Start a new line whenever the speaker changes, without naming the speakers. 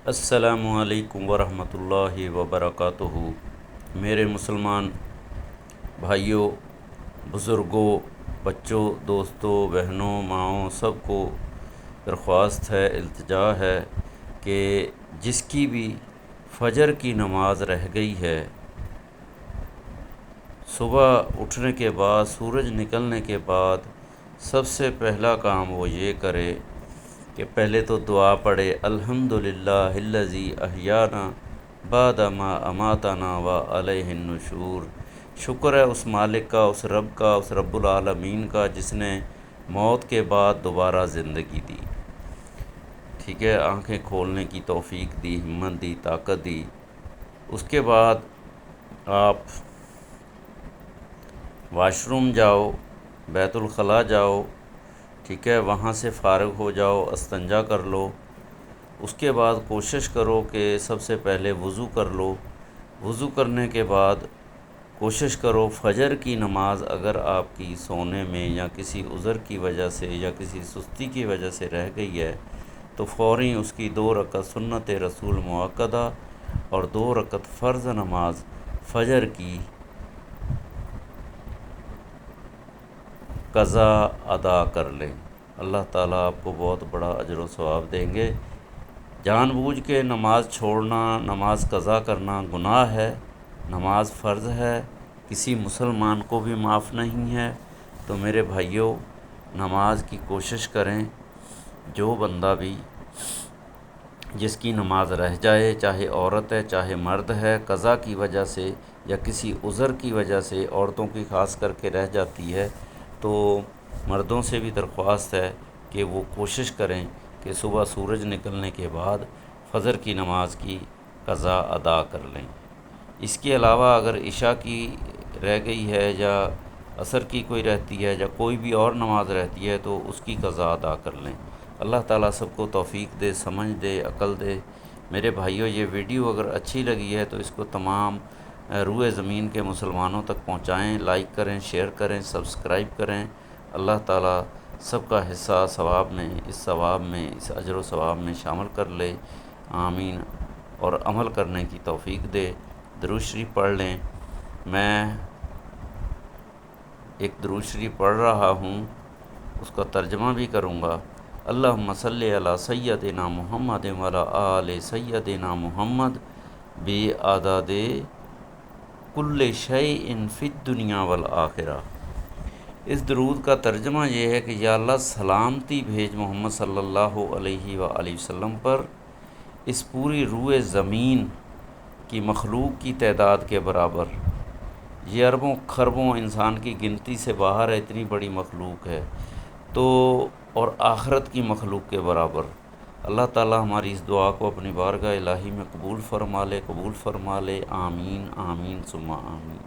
السلام علیکم ورحمۃ اللہ وبرکاتہ۔ میرے مسلمان بھائیوں، بزرگوں، بچوں، دوستوں، بہنوں، ماؤں، سب کو درخواست ہے، التجا ہے کہ جس کی بھی فجر کی نماز رہ گئی ہے، صبح اٹھنے کے بعد، سورج نکلنے کے بعد سب سے پہلا کام وہ یہ کرے کہ پہلے تو دعا پڑھے، الحمدللہ الذی احیانا بعد ما اماتنا وعلیہ النشور۔ شکر ہے اس مالک کا، اس رب کا، اس رب العالمین کا جس نے موت کے بعد دوبارہ زندگی دی، ٹھیک ہے، آنکھیں کھولنے کی توفیق دی، ہمت دی، طاقت دی۔ اس کے بعد آپ واش روم جاؤ، بیت الخلاء جاؤ، ٹھیک ہے، وہاں سے فارغ ہو جاؤ، استنجا کر لو۔ اس کے بعد کوشش کرو کہ سب سے پہلے وضو کر لو۔ وضو کرنے کے بعد کوشش کرو فجر کی نماز اگر آپ کی سونے میں یا کسی عذر کی وجہ سے یا کسی سستی کی وجہ سے رہ گئی ہے تو فوری اس کی 2 رکعت سنت رسول مؤکدہ اور 2 رکعت فرض نماز فجر کی قضا ادا کر لیں۔ اللہ تعالیٰ آپ کو بہت بڑا اجر و ثواب دیں گے۔ جان بوجھ کے نماز چھوڑنا، نماز قضا کرنا گناہ ہے، نماز فرض ہے، کسی مسلمان کو بھی معاف نہیں ہے۔ تو میرے بھائیوں، نماز کی کوشش کریں۔ جو بندہ بھی جس کی نماز رہ جائے، چاہے عورت ہے چاہے مرد ہے، قضا کی وجہ سے یا کسی عذر کی وجہ سے، عورتوں کی خاص کر کے رہ جاتی ہے، تو مردوں سے بھی درخواست ہے کہ وہ کوشش کریں کہ صبح سورج نکلنے کے بعد فجر کی نماز کی قضا ادا کر لیں۔ اس کے علاوہ اگر عشاء کی رہ گئی ہے یا عصر کی کوئی رہتی ہے یا کوئی بھی اور نماز رہتی ہے تو اس کی قضا ادا کر لیں۔ اللہ تعالیٰ سب کو توفیق دے، سمجھ دے، عقل دے۔ میرے بھائیوں، یہ ویڈیو اگر اچھی لگی ہے تو اس کو تمام روئے زمین کے مسلمانوں تک پہنچائیں، لائک کریں، شیئر کریں، سبسکرائب کریں۔ اللہ تعالیٰ سب کا حصہ ثواب میں، اس اجر و ثواب میں شامل کر لے، آمین، اور عمل کرنے کی توفیق دے۔ درود شریف پڑھ لیں۔ میں ایک درود شریف پڑھ رہا ہوں، اس کا ترجمہ بھی کروں گا۔ اللہم صلی علی سیدنا محمد وعلی آل سیدنا محمد بعدد کل شیء فی الدنیا والآخرہ۔ اس درود کا ترجمہ یہ ہے کہ یا اللہ سلامتی بھیج محمد صلی اللہ علیہ وآلہ وسلم پر، اس پوری روئے زمین کی مخلوق کی تعداد کے برابر۔ یہ اربوں خربوں انسان کی گنتی سے باہر ہے، اتنی بڑی مخلوق ہے، تو اور آخرت کی مخلوق کے برابر۔ اللہ تعالیٰ ہماری اس دعا کو اپنی بارگاہ الہی میں قبول فرما لے، آمین آمین ثم آمین۔